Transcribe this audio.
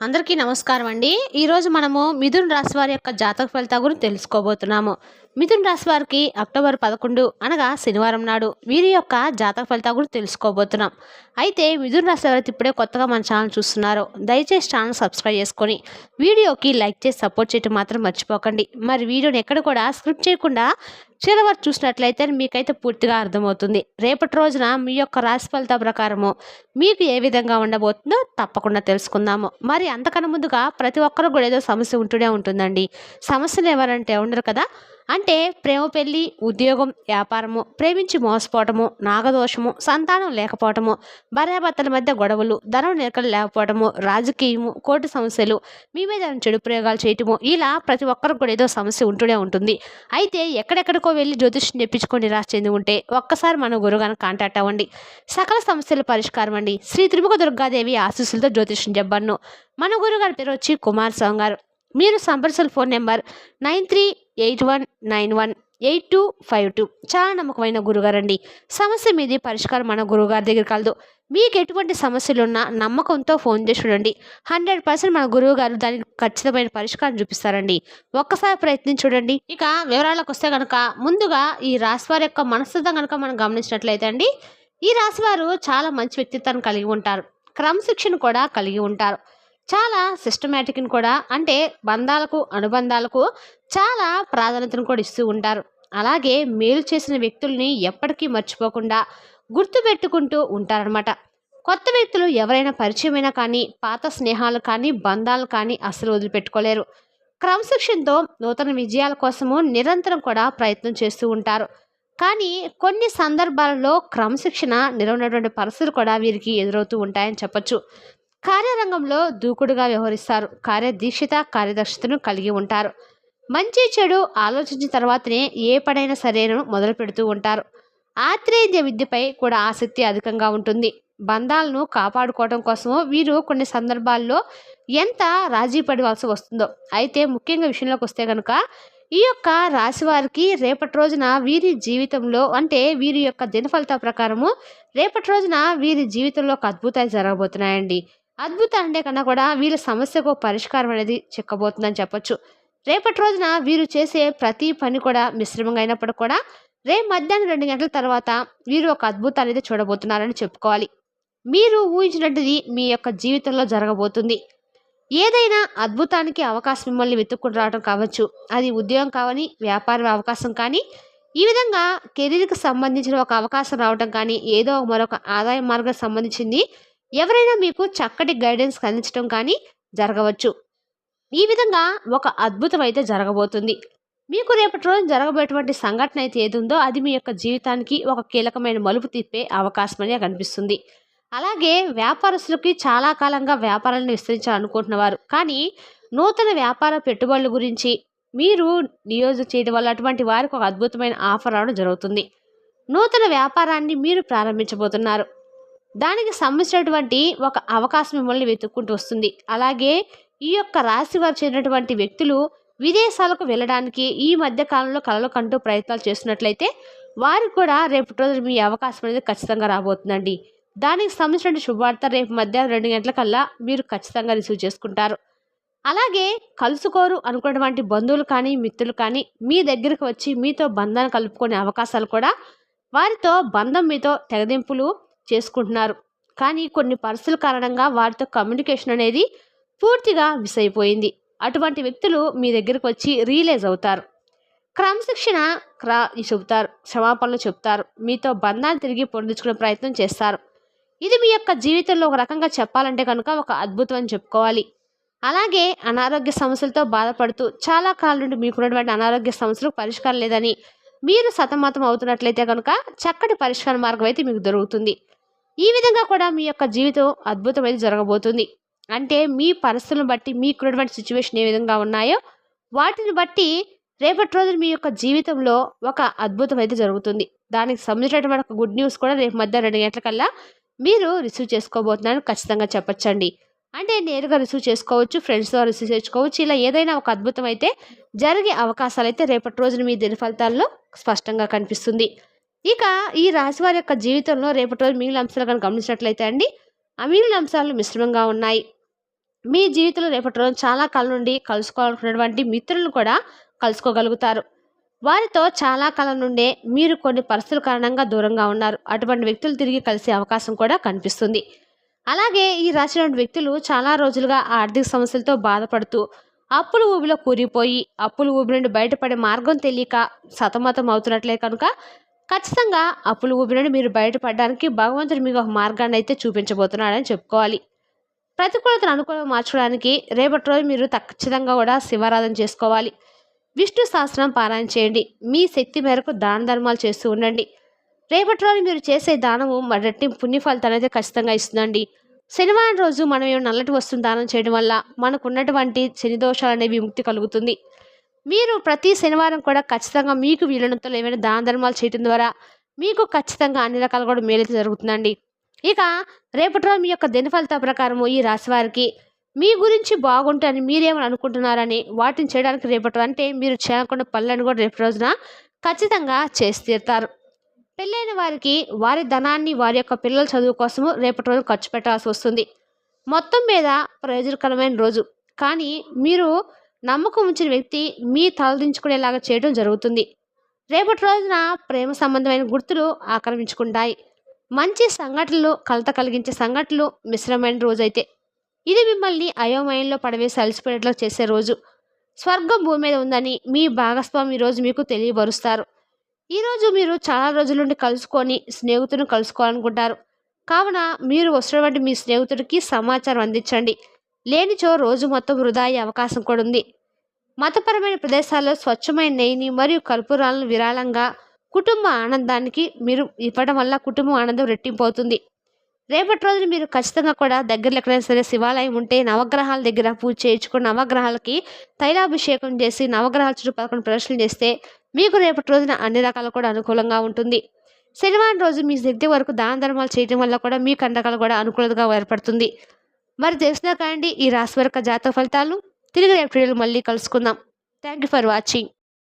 అందరికీ నమస్కారం అండి. ఈరోజు మనము మిథున్ రాశి వారి యొక్క జాతక ఫలితాల గురించి తెలుసుకోబోతున్నాము. మిథున్ రాశి వారికి అక్టోబర్ 11 అనగా శనివారం నాడు వీరి యొక్క జాతక ఫలితాల గురించి తెలుసుకోబోతున్నాం. అయితే మిథున్ రాశి ఎవరైతే ఇప్పుడే కొత్తగా మన ఛానల్ చూస్తున్నారో దయచేసి ఛానల్ సబ్స్క్రైబ్ చేసుకొని వీడియోకి లైక్ చేసి సపోర్ట్ చేయడం మాత్రం మర్చిపోకండి. మరి వీడియోని ఎక్కడ కూడా స్క్రిప్ట్ చేయకుండా చివరి వరకు చూసినట్లయితే మీకైతే పూర్తిగా అర్థమవుతుంది. రేపటి రోజున మీ యొక్క రాశి ఫలితాల ప్రకారము మీకు ఏ విధంగా ఉండబోతుందో తప్పకుండా తెలుసుకుందాము. మరి అంతకన్నా ముందుగా ప్రతి ఒక్కరు కూడా ఏదో సమస్య ఉంటూనే ఉంటుందండి. సమస్యలు ఎవరంటే ఉండరు కదా. అంటే ప్రేమ, పెళ్లి, ఉద్యోగం, వ్యాపారము, ప్రేమించి మోసపోవటము, నాగదోషము, సంతానం లేకపోవటము, భార్యాభర్తల మధ్య గొడవలు, ధనం నిలకడ లేకపోవటము, రాజకీయము, కోర్టు సమస్యలు, మీ మీద చెడు ప్రయోగాలు చేయటము, ఇలా ప్రతి ఒక్కరికి కూడా ఏదో సమస్య ఉంటూనే ఉంటుంది. అయితే ఎక్కడెక్కడికో వెళ్ళి జ్యోతిష్యం చెప్పించుకొని నిరాశ చెంది ఉంటే ఒక్కసారి మన గురుగారిని కాంటాక్ట్ అవ్వండి. సకల సమస్యల పరిష్కారం అండి. శ్రీ త్రిముఖ దుర్గాదేవి ఆశీస్సులతో జ్యోతిష్యం చెప్పను. మన గురుగారి పేరు వచ్చి కుమారస్వామి గారు. మీరు సంప్రదించాల్సిన ఫోన్ నెంబర్ 9381918252. చాలా నమ్మకమైన గురుగారండి. సమస్య మీది పరిష్కారం మన గురుగారి దగ్గర కలదు. మీకు ఎటువంటి సమస్యలున్నా నమ్మకంతో ఫోన్ చేసి చూడండి. 100% మన గురువు గారు దానికి ఖచ్చితమైన పరిష్కారం చూపిస్తారండి. ఒక్కసారి ప్రయత్నించి చూడండి. ఇక వివరాలకు వస్తే కనుక ముందుగా ఈ రాశి వారి యొక్క మనస్తత్వం కనుక మనం గమనించినట్లయితే అండి, ఈ రాశి వారు చాలా మంచి వ్యక్తిత్వాన్ని కలిగి ఉంటారు. క్రమశిక్షణ కూడా కలిగి ఉంటారు. చాలా సిస్టమేటిక్ని కూడా, అంటే బంధాలకు అనుబంధాలకు చాలా ప్రాధాన్యతను కూడా ఇస్తూ ఉంటారు. అలాగే మేలు చేసిన వ్యక్తుల్ని ఎప్పటికీ మర్చిపోకుండా గుర్తుపెట్టుకుంటూ ఉంటారనమాట. కొత్త వ్యక్తులు ఎవరైనా పరిచయమైనా కానీ పాత స్నేహాలు కానీ బంధాలు కానీ అస్సలు వదిలిపెట్టుకోలేరు. క్రమశిక్షణతో నూతన విజయాల కోసము నిరంతరం కూడా ప్రయత్నం చేస్తూ ఉంటారు. కానీ కొన్ని సందర్భాలలో క్రమశిక్షణ నిలవనటువంటి పరిస్థితులు కూడా వీరికి ఎదురవుతూ ఉంటాయని చెప్పొచ్చు. కార్యరంగంలో దూకుడుగా వ్యవహరిస్తారు. కార్యదీక్షిత, కార్యదక్షతను కలిగి ఉంటారు. మంచి చెడు ఆలోచించిన తర్వాతనే ఏ పనైనా సరైన మొదలు పెడుతూ ఉంటారు. ఆత్రేయ విద్యపై కూడా ఆసక్తి అధికంగా ఉంటుంది. బంధాలను కాపాడుకోవడం కోసము వీరు కొన్ని సందర్భాల్లో ఎంత రాజీ పడవలసి వస్తుందో. అయితే ముఖ్యంగా విషయంలోకి వస్తే కనుక ఈ యొక్క రాశి వారికి రేపటి రోజున వీరి జీవితంలో, అంటే వీరి యొక్క దినఫలిత ప్రకారము రేపటి రోజున వీరి జీవితంలో ఒక అద్భుతాలు జరగబోతున్నాయండి. అద్భుతం అంటే కన్నా కూడా వీళ్ళ సమస్యకు పరిష్కారం అనేది చిక్కబోతుందని చెప్పొచ్చు. రేపటి రోజున వీరు చేసే ప్రతి పని కూడా మిశ్రమంగా అయినప్పుడు కూడా రేపు మధ్యాహ్నం 2 గంటల తర్వాత వీరు ఒక అద్భుతాన్ని అయితే చూడబోతున్నారని చెప్పుకోవాలి. మీరు ఊహించినట్టుది మీ యొక్క జీవితంలో జరగబోతుంది. ఏదైనా అద్భుతానికి అవకాశం మిమ్మల్ని వెతుక్కుని రావడం కావచ్చు. అది ఉద్యోగం కావని, వ్యాపారం అవకాశం కానీ, ఈ విధంగా కెరీర్కి సంబంధించిన ఒక అవకాశం రావడం కానీ, ఏదో మరొక ఆదాయ మార్గం సంబంధించింది ఎవరైనా మీకు చక్కటి గైడెన్స్ అందించడం కానీ జరగవచ్చు. ఈ విధంగా ఒక అద్భుతం అయితే జరగబోతుంది. మీకు రేపటి రోజు జరగబోయేటువంటి సంఘటన అయితే ఏది ఉందో అది మీ యొక్క జీవితానికి ఒక కీలకమైన మలుపు తిప్పే అవకాశం అనేది కనిపిస్తుంది. అలాగే వ్యాపారస్తులకి చాలా కాలంగా వ్యాపారాలను విస్తరించాలనుకుంటున్నవారు కానీ నూతన వ్యాపార పెట్టుబడుల గురించి మీరు నియోజక చేయడం వల్ల అటువంటి వారికి ఒక అద్భుతమైన ఆఫర్ రావడం జరుగుతుంది. నూతన వ్యాపారాన్ని మీరు ప్రారంభించబోతున్నారు. దానికి సంబంధించినటువంటి ఒక అవకాశం మిమ్మల్ని వెతుక్కుంటూ వస్తుంది. అలాగే ఈ యొక్క రాశి వారు చెందినటువంటి వ్యక్తులు విదేశాలకు వెళ్ళడానికి ఈ మధ్య కాలంలో కలలు కంటూ ప్రయత్నాలు చేస్తున్నట్లయితే వారికి కూడా రేపటి రోజు మీ అవకాశం అనేది ఖచ్చితంగా రాబోతుందండి. దానికి సంబంధించిన శుభవార్త రేపు మధ్యాహ్నం 2 గంటలకల్లా మీరు ఖచ్చితంగా రిసీవ్ చేసుకుంటారు. అలాగే కలుసుకోరు అనుకున్నటువంటి బంధువులు కానీ మిత్రులు కానీ మీ దగ్గరికి వచ్చి మీతో బంధాన్ని కలుపుకునే అవకాశాలు కూడా, వారితో బంధం మీతో తెగదింపులు చేసుకుంటున్నారు. కానీ కొన్ని పరిస్థితుల కారణంగా వారితో కమ్యూనికేషన్ అనేది పూర్తిగా మిస్ అయిపోయింది. అటువంటి వ్యక్తులు మీ దగ్గరికి వచ్చి రియలైజ్ అవుతారు. క్రమశిక్షణ చెబుతారు, క్షమాపణలు చెప్తారు, మీతో బంధాన్ని తిరిగి పొందించుకునే ప్రయత్నం చేస్తారు. ఇది మీ యొక్క జీవితంలో ఒక రకంగా చెప్పాలంటే కనుక ఒక అద్భుతం అని చెప్పుకోవాలి. అలాగే అనారోగ్య సమస్యలతో బాధపడుతూ చాలా కాలం నుండి మీకున్నటువంటి అనారోగ్య సమస్యలకు పరిష్కారం లేదని మీరు సతమతం అవుతున్నట్లయితే కనుక చక్కటి పరిష్కార మార్గం అయితే మీకు దొరుకుతుంది. ఈ విధంగా కూడా మీ యొక్క జీవితం అద్భుతమైతే జరగబోతుంది. అంటే మీ పరిస్థితులను బట్టి మీకున్నటువంటి సిచ్యువేషన్ ఏ విధంగా ఉన్నాయో వాటిని బట్టి రేపటి రోజు మీ యొక్క జీవితంలో ఒక అద్భుతం అయితే జరుగుతుంది. దానికి సంబంధించినటువంటి ఒక గుడ్ న్యూస్ కూడా రేపు మధ్యాహ్నం 2 గంటలకల్లా మీరు రిసీవ్ చేసుకోబోతున్నారని ఖచ్చితంగా చెప్పొచ్చండి. అంటే నేరుగా రిసీవ్ చేసుకోవచ్చు, ఫ్రెండ్స్తో రిసీవ్ చేసుకోవచ్చు. ఇలా ఏదైనా ఒక అద్భుతం అయితే జరిగే అవకాశాలు అయితే రేపటి రోజున మీ దిన ఫలితాల్లో స్పష్టంగా కనిపిస్తుంది. ఇక ఈ రాశి వారి యొక్క జీవితంలో రేపటి రోజు మిగిలిన అంశాలు కనుక గమనించినట్లయితే అండి, ఆ మిగిలిన అంశాలు మిశ్రమంగా ఉన్నాయి. మీ జీవితంలో రేపటి రోజు చాలా కాలం నుండి కలుసుకోవాలనుకున్నటువంటి మిత్రులను కూడా కలుసుకోగలుగుతారు. వారితో చాలా కాలం నుండే మీరు కొన్ని పరిస్థితుల కారణంగా దూరంగా ఉన్నారు. అటువంటి వ్యక్తులు తిరిగి కలిసే అవకాశం కూడా కనిపిస్తుంది. అలాగే ఈ రాసినటువంటి వ్యక్తులు చాలా రోజులుగా ఆర్థిక సమస్యలతో బాధపడుతూ అప్పుల ఊబిలో కూరిపోయి అప్పుల ఊబి నుండి బయటపడే మార్గం తెలియక సతమతం అవుతున్నట్లే కనుక ఖచ్చితంగా అప్పుల ఊబి నుండి మీరు బయటపడడానికి భగవంతుడు మీకు ఒక మార్గాన్ని అయితే చూపించబోతున్నాడని చెప్పుకోవాలి. ప్రతికూలతను అనుకూలంగా మార్చుకోవడానికి రేపటి రోజు మీరు ఖచ్చితంగా కూడా శివారాధన చేసుకోవాలి. విష్ణు సహస్రం పారాయణ చేయండి. మీ శక్తి మేరకు దాన ధర్మాలు చేస్తూ ఉండండి. రేపటి రోజు మీరు చేసే దానము రెట్టింపు పుణ్య ఫలితాలు అయితే ఖచ్చితంగా ఇస్తుందండి. శనివారం రోజు మనం ఏమైనా నల్లటి వస్తువును దానం చేయడం వల్ల మనకు ఉన్నటువంటి శని దోషాలు అనేవి విముక్తి కలుగుతుంది. మీరు ప్రతి శనివారం కూడా ఖచ్చితంగా మీకు వీలైనంతలో ఏమైనా దాన ధర్మాలు చేయడం ద్వారా మీకు ఖచ్చితంగా అన్ని రకాలు కూడా మేలైతే జరుగుతుందండి. ఇక రేపటి రోజు మీ యొక్క దిన ఫలితాల ప్రకారము ఈ రాశి వారికి మీ గురించి బాగుంటాయని మీరేమని అనుకుంటున్నారని వాటిని చేయడానికి రేపటి అంటే మీరు చేయకుండా పనులను కూడా రేపటి రోజున ఖచ్చితంగా చేసి తీరుతారు. పెళ్ళైన వారికి వారి ధనాన్ని వారి యొక్క పిల్లల చదువు కోసము రేపటి రోజు ఖర్చు పెట్టాల్సి వస్తుంది. మొత్తం మీద ప్రయోజనకరమైన రోజు. కానీ మీరు నమ్మకం ఉంచిన వ్యక్తి మీ తలదించుకునేలాగా చేయడం జరుగుతుంది. రేపటి రోజున ప్రేమ సంబంధమైన గుర్తులు ఆక్రమించుకుంటాయి. మంచి సంఘటనలు కలత కలిగించే సంఘటనలు మిశ్రమైన రోజైతే ఇది మిమ్మల్ని అయోమయంలో పడవేసి అలసిపోయేట్లో చేసే రోజు. స్వర్గం భూమి మీద ఉందని మీ భాగస్వామి ఈరోజు మీకు తెలియబరుస్తారు. ఈరోజు మీరు చాలా రోజుల నుండి స్నేహితులను కలుసుకోవాలనుకుంటారు. కావున మీరు వస్తున్నటువంటి మీ స్నేహితుడికి సమాచారం అందించండి. లేనిచో రోజు మొత్తం వృధా అయ్యే అవకాశం కూడా ఉంది. మతపరమైన ప్రదేశాల్లో స్వచ్ఛమైన నెయ్యిని మరియు కర్పూరాలను విరాళంగా కుటుంబ ఆనందానికి మీరు ఇవ్వడం వల్ల కుటుంబం ఆనందం రెట్టింపు అవుతుంది. రేపటి రోజున మీరు ఖచ్చితంగా కూడా దగ్గరలో ఎక్కడైనా సరే శివాలయం ఉంటే నవగ్రహాల దగ్గర పూజ చేయించుకుని నవగ్రహాలకి తైలాభిషేకం చేసి నవగ్రహాల చుట్టూ 11 ప్రదక్షిణలు చేస్తే మీకు రేపటి రోజున అన్ని రకాలు కూడా అనుకూలంగా ఉంటుంది. శనివారం రోజు మీ శక్తి వరకు దాన ధర్మాలు చేయడం వల్ల కూడా మీకు అన్ని రకాలు కూడా అనుకూలతగా ఏర్పడుతుంది. మరి తెలిసినా కాండి ఈ రాశి వరకు జాతక ఫలితాలు. తిరిగి రేపటి వీడియోలో మళ్ళీ కలుసుకుందాం. Thank you for watching.